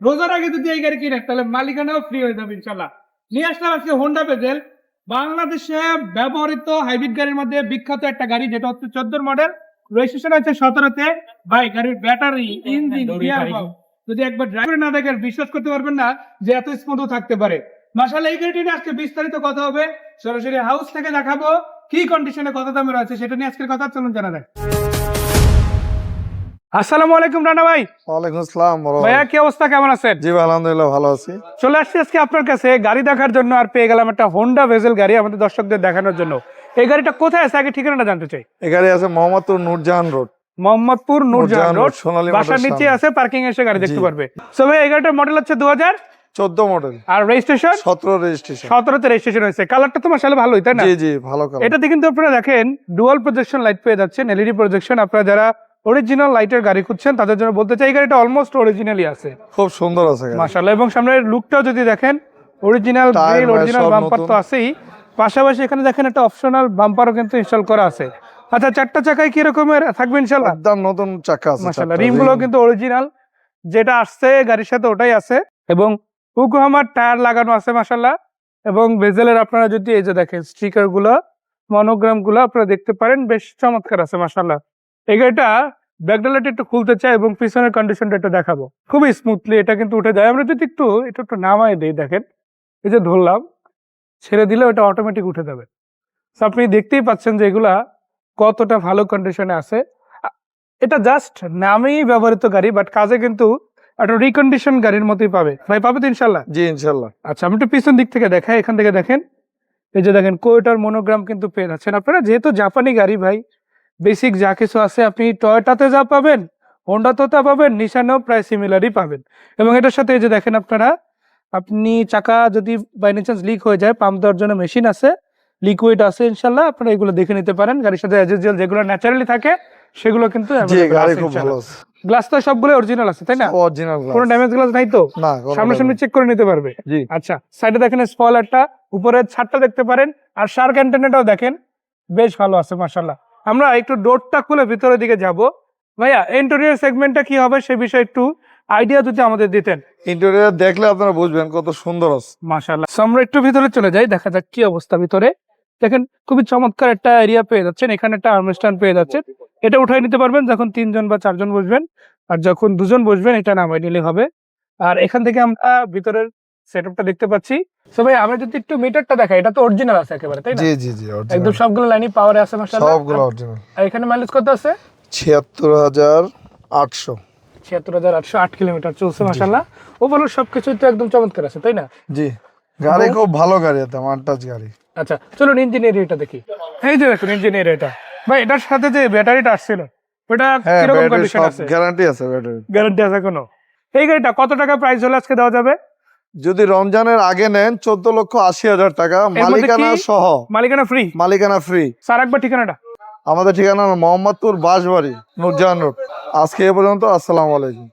রোজার আগে যদি এই গাড়ি কিনে তাহলে মালিকানাও ফ্রি হয়ে যাবে ইনশাল্লাহ। নিয়ে আসলাম আজকে হোন্ডা বেজেল, বাংলাদেশে ব্যবহৃত হাইব্রিড গাড়ির মধ্যে বিখ্যাত একটা গাড়ি, যেটা হচ্ছে 14 মডেল, রেজিস্ট্রেশন হচ্ছে 17-তে। ভাই গাড়ির ব্যাটারি, ইঞ্জিন, গিয়ার বক্স যদি একবার ড্রাইভার না দেখেন বিশ্বাস করতে পারবেন না যে এত স্মুথ থাকতে পারে। মাশাআল্লাহ, এই গাড়িটি নিয়ে আজকে বিস্তারিত কথা হবে, সরাসরি হাউস থেকে দেখাবো কি কন্ডিশনে কত দামে রয়েছে সেটা নিয়ে আজকের কথা। চলুন জানা যায়। আসসালামু আলাইকুম রানা ভাই। ওয়ালাইকুম আসসালাম বড় ভাই। ভাইয়া কি অবস্থা, কেমন আছেন? জি ভাই, আলহামদুলিল্লাহ ভালো আছি। চলে আসছি আজকে আপনার কাছে গাড়ি দেখার জন্য, আর পেয়ে গেলাম একটা হোন্ডা ভেজেল গাড়ি আমাদের দর্শকদের দেখানোর জন্য। এই গাড়িটা কোথায় আছে আগে ঠিকানাটা জানতে চাই। এই গাড়ি আছে মোহাম্মদপুর নূরজাহান রোড। মোহাম্মদপুর নূরজাহান রোড, সোনালী বাসার মোটরস নিচে সামনে। আছে, পার্কিং এসে গাড়ি দেখতে জি। পারবে। সো ভাই এই গাড়িটার মডেল হচ্ছে 14 মডেল, আর রেজিস্ট্রেশন 17 রেজিস্ট্রেশন। 17-তে রেজিস্ট্রেশন হয়েছে। কালারটা তো মাশাআল্লাহ ভালোই, তাই না? জি জি, ভালো কালার। এটাতে কিন্তু আপনারা দেখেন ডুয়াল প্রজেকশন লাইট পেয়ে যাচ্ছেন, এলইডি প্রজেকশন। আপনারা যারা অরিজিনাল লাইটের গাড়ি খুঁজছেন তাদের জন্য বলতে চাই এই গাড়িটা অলমোস্ট অরিজিনালি আছে, খুব সুন্দর আছে গাড়ি। মাশাআল্লাহ। এবং সামনের লুকটাও যদি দেখেন অরিজিনাল টায়ার গ্রিল, অরিজিনাল সব বাম্পার নতুন। তো আছেই, পাশাপাশি এখানে দেখেন একটা অপশনাল বাম্পারও কিন্তু ইনস্টল করা আছে। আচ্ছা, চারটা চাকায় কি রকমের থাকবে ইনশাআল্লাহ? একদম নতুন চাকা আছে। মাশাআল্লাহ, রিমগুলো কিন্তু অরিজিনাল, যেটা আসছে গাড়ির সাথে ওটাই আছে। এবং ইয়োকোহামার টায়ার লাগানো আছে মাশাআল্লাহ। এবং বেজেলের আপনারা যদি এই যে দেখেন স্টিকার গুলো, মনোগ্রাম গুলো আপনারা দেখতে পারেন, বেশ চমৎকার আছে মাশাআল্লাহ। এই গাড়িটা ব্যাকডালাটা একটু খুলতে চাই এবং পিছনের কন্ডিশনটা একটু দেখাবো। খুবই স্মুথলি এটা কিন্তু উঠে যায়। আমরা যদি একটু নামাই দিই, দেখেন এই যে ধরলাম, ছেড়ে দিলে ওটা অটোমেটিক উঠে যাবে। তো আপনি দেখতেই পাচ্ছেন যে এগুলা কতটা ভালো কন্ডিশনে আছে। আ- এটা জাস্ট নামেই ব্যবহৃত গাড়ি, বাট কাজে কিন্তু একটা রিকন্ডিশন গাড়ির মতোই পাবে। ভাই পাবে তো ইনশাল্লাহ? জি ইনশাআল্লাহ। আচ্ছা, আমি একটু পিছন দিক থেকে দেখাই। এখান থেকে দেখেন, এই যে দেখেন কোয়োটার মনোগ্রাম কিন্তু পেয়ে যাচ্ছেন আপনারা। যেহেতু জাপানি গাড়ি ভাই, বেসিক যা কিছু আছে আপনি টয়োটাতে যা পাবেন, হোন্ডাতেও তা পাবেন, নিশানেও প্রায় সিমিলারই পাবেন। এবং এটার সাথে এই যে দেখেন আপনারা, আপনি চাকা যদি বাই চান্স লিক হয়ে যায়, পাম্প দেওয়ার জন্য মেশিন আছে, লিকুইড আছে ইনশাল্লাহ। আপনারা এগুলো দেখে নিতে পারেন। গাড়ির সাথে অ্যাজ ইউজুয়াল যেগুলো ন্যাচারালি থাকে সেগুলো কিন্তু জি গাড়ি খুব ভালো আছে। গ্লাস তো সবগুলো অরিজিনাল আছে, তাই না? অরিজিনাল কোনো ড্যামেজ গ্লাস নাই তো? না, কোনো সামনাসামনি চেক করে নিতে পারবে। জি। আচ্ছা, সাইডে দেখেন স্পয়লারটা, উপরের ছাদটা দেখতে পারেন, আর শার্ক অ্যান্টেনাটাও দেখেন বেশ ভালো আছে মাশাআল্লাহ। আমরা একটু ডোরটা খুলে ভিতরের দিকে যাব। ভাইয়া ইন্টেরিয়র সেগমেন্টটা কি হবে সে বিষয়ে একটু আইডিয়া যদি আমাদের দিতেন। ইন্টেরিয়র দেখলে আপনারা বুঝবেন কত সুন্দর আছে। মাশাআল্লাহ। So, আমরা একটু ভিতরে চলে যাই, দেখা যাক কি অবস্থা ভিতরে। দেখেন খুবই চমৎকার একটা এরিয়া পেয়ে যাচ্ছেন, এখানে একটা আর্মস্ট্যান্ড পেয়ে যাচ্ছেন। এটা উঠাই নিতে পারবেন যখন 3 জন বা 4 জন বসবেন, আর যখন 2 জন বসবেন এটা নামাই নিলে হবে। আর এখান থেকে আমরা ভিতরের সেটআপটা দেখতে পাচ্ছি। সো ভাই আমরা যদি একটু মিটারটা দেখাই, এটা তো অরিজিনাল আছে একেবারে, তাই না? জি জি জি, একদম অরিজিনাল। সবগুলো লাইনই পাওয়ারে আছে মাশাআল্লাহ। সবগুলো অরিজিনাল। আর এখানে মাইলেজ কত আছে? ৭৬,৮০০। ৭৬,৮০৮ কিলোমিটার চলছে মাশাআল্লাহ। ওভারঅল সবকিছুই তো একদম চমৎকার আছে, তাই না? জি, গাড়ি খুব ভালো গাড়ি, এটা ওয়ান-টাচ গাড়ি। আচ্ছা, চলুন ইঞ্জিন এরিয়াটা দেখি। এই যে দেখুন ইঞ্জিন এরিয়াটা। ভাই এটার সাথে যে ব্যাটারিটা আসছিল ওটা হ্যাঁ, কিরকম ব্যাটারি কন্ডিশন সব আছে? গ্যারান্টি আছে ব্যাটারি। গ্যারান্টি আছে কোনো? এই গাড়িটা কত টাকা প্রাইস হলে আজকে দেওয়া যাবে? যদি রমজানের আগে নেন 14,80,000 টাকা, এর মধ্যে মালিকানা কি? সহ। মালিকানা ফ্রি? মালিকানা ফ্রি। স্যার একবার ঠিকানাটা। আমাদের ঠিকানা মোহাম্মদপুর বাঁশবাড়ি, নূরজাহান রোড। আজকে এ পর্যন্ত, আসসালামু আলাইকুম।